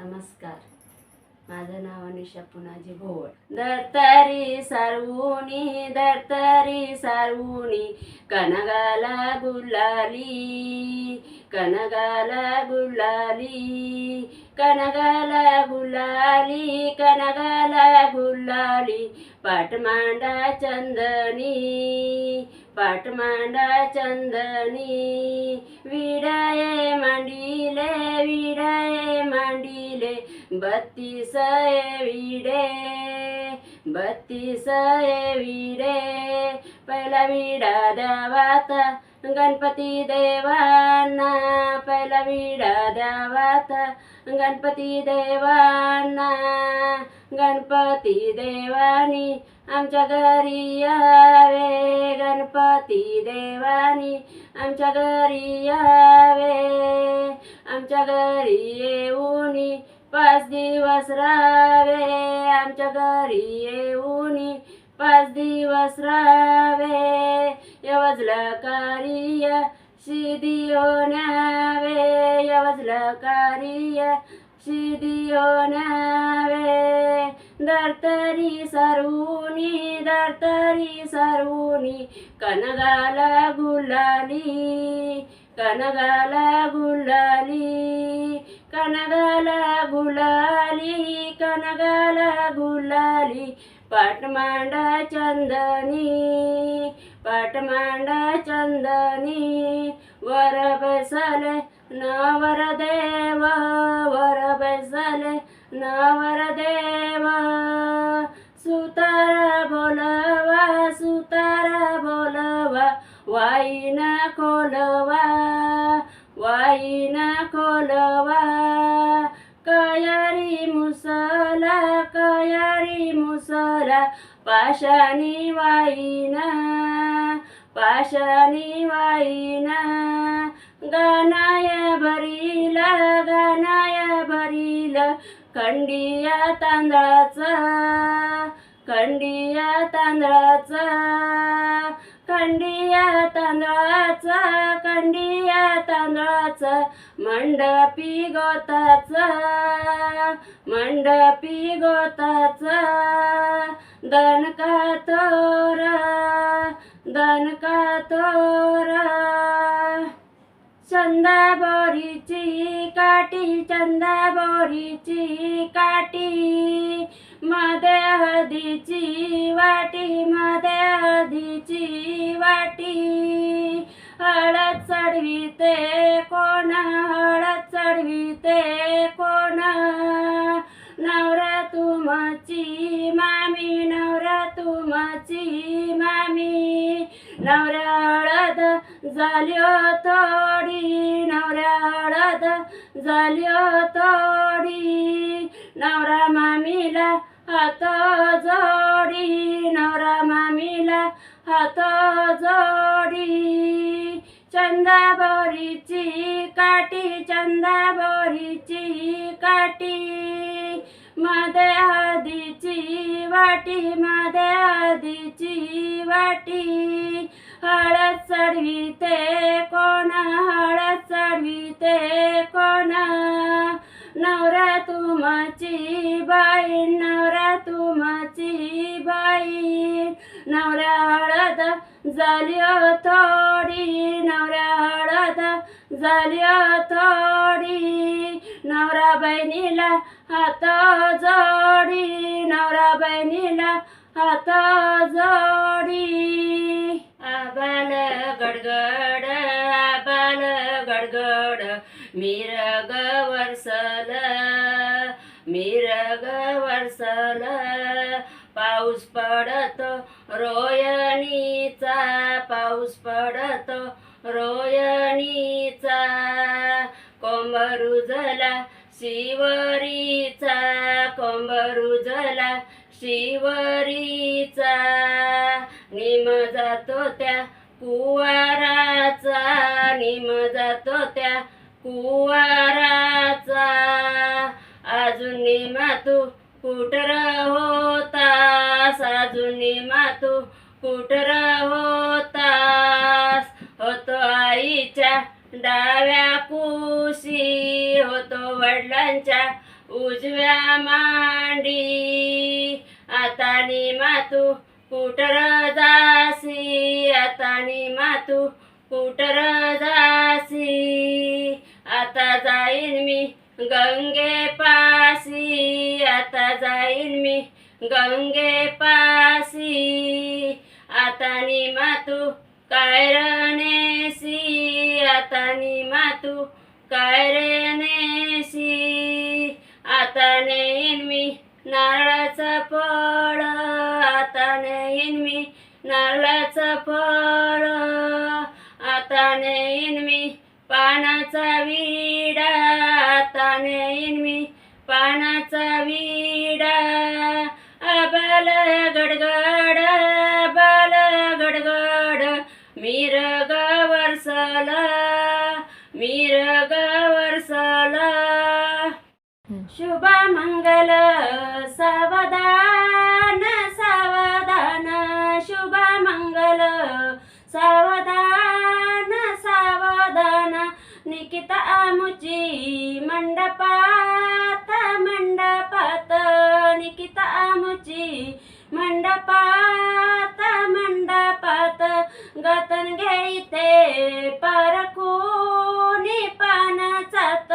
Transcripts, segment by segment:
नमस्कार. माझं नाव अनिशा पुनाजी भोवळ. दर्तारी सारवुनी दर्तारी सारवुनी कनगाला गुलाली कनगाला गुलाली कनगाला गुलाली कनगाला गुलाली पाटमांडा चंदनी पाटमांडा चंदनी विडाये मांडिले 32 विडे पहिला विडा द्यावाता गणपती देवांना पहिला विडा द्यावाता गणपती देवांना गणपती देवानी आमच्या घरी यावे गणपती देवानी आमच्या घरी यावे आमच्या घरी येऊनी 5 दिवस राहावे आमच्या घरी येऊनी 5 दिवस राहावे यवजलं कार्य सिद्धी होण्यावे यवजलं कार्य सिद्धी होण्यावे दर्तारी सारवुनी कनगाला गुलाली कनगाला गुलाली कनगाला गुलाली कनगाला गुलाली पाटमांडा चंदनी वर बसले नवरदेव वर बसले नवरदेव सुतारा बोलवा वाईन खोलवा कयारी मुसला पाशानी वाईन गानाय भरील खंडिया तांदळाचा मंडपी गोताचा दणका तोरा चंदा बोरीची काठी मध्ये हळदीची वाटी हळद चढविते कोण नवरा तुमची मामी नवऱ्या हळद झाल्यो तोडी नवरा मामीला हात जोडी चंदा बोरीची काठी मध्ये हळदीची वाटी हळद चढविते कोण नवरा तुमची बाई नवऱ्या हळद झाल्यो थोडी नवरा बहिणीला हात जोडी आबाल गडगड मिरग वरसल पाऊस पडतो रोयणीचा कोंबरुजला शिवरीचा निम जातो त्या कुवाराचा अजून निमातू कुटर होतास होतो आईच्या डाव्या कुशी होतो वडिलांच्या उजव्या मांडी. आता निमा तू कुटर जासी, आता निमा तू कुटर जासी. आता जाईन मी गंगे पासी, आता जाईन मी गंगे पासी. आता निमा तू काय नेसी, आता निमा तू काय नेसी. आता नेईन मी नारळाचं फळ, आता नेईन मी नारळाचं फळ. आता नेईन मी पानाचा विडा, आता नेईन मी पानाचा विडा. बाल गडगड, बाल गडगड, मिरग वरसला, मिरग वरसला. शुभ मंगल सावधान, सावधान, शुभ मंगल सावधान, सावधान. निकिता आमुची मंडपात, मंडपात, निकिता आमुची मंडपात, मंडपात. गतन घेईते परखूनी पानाचात,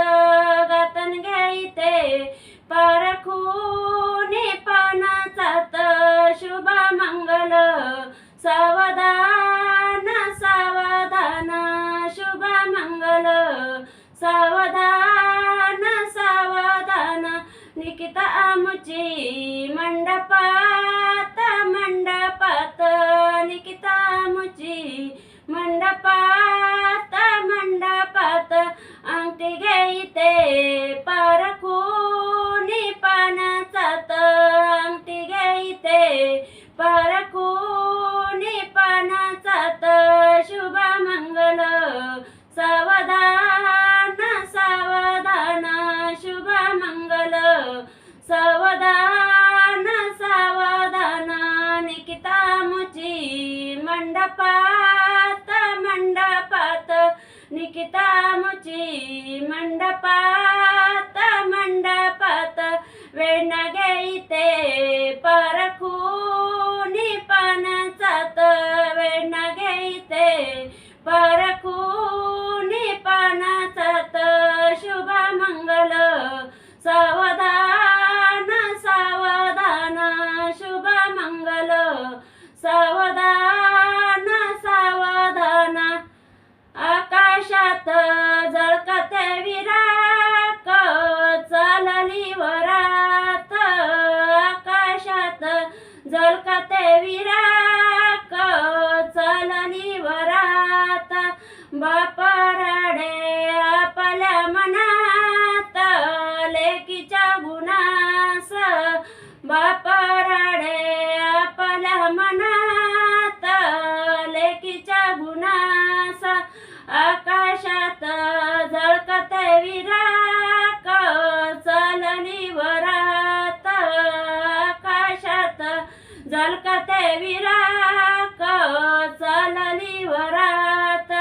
गतन घेईते परखूनी पानाचात. शुभ मंगल सावधान, सावधान, शुभ मंगल सावधान, सावधान. निकिता आमुची मंडपात, मंडपात, निकिता आमुची मंडपात, मंडपात. अंगठी घेईते परखूनी पानाचात, अंगठी घेईते परखूनी पानाचात. शुभ मंगल सावधान, सावधान, शुभ मंगल सावधान, सावधान. निकिता आमुची मंडपात, मंडपात, निकिता आमुची मंडपात, मंडपात. वेण घेईते परखूनी पानाचात, वेण घेईते परखूनी पानाचात. शुभ मंगल सावधान, सावधान, शुभ मंगल सावधान, सावधान. आकाशात झळकते विराट, चालली वरात, आकाशात झळकते विराट, चालली वरात. बाप रडे आपल्या मनात, लेकीच्या गुणास, बाप रडे आपल्या मनात, लेकीच्या गुणास. आकाशात झळकते विराट, चालली वरात, आकाशात झळकते विराट, चालली वरात.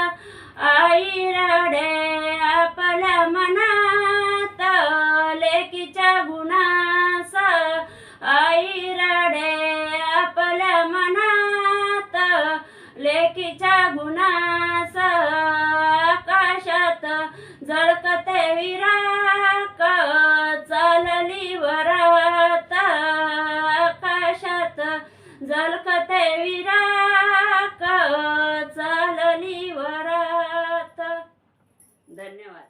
आई रडे आपल्या मनात, लेकीच्या गुणास, आई रडे आपल्या मनात, लेकीच्या गुणास. आकाशात झळकते विराट, चालली वरात, आकाशात झळकते विराट, चालली वरात. धन्यवाद.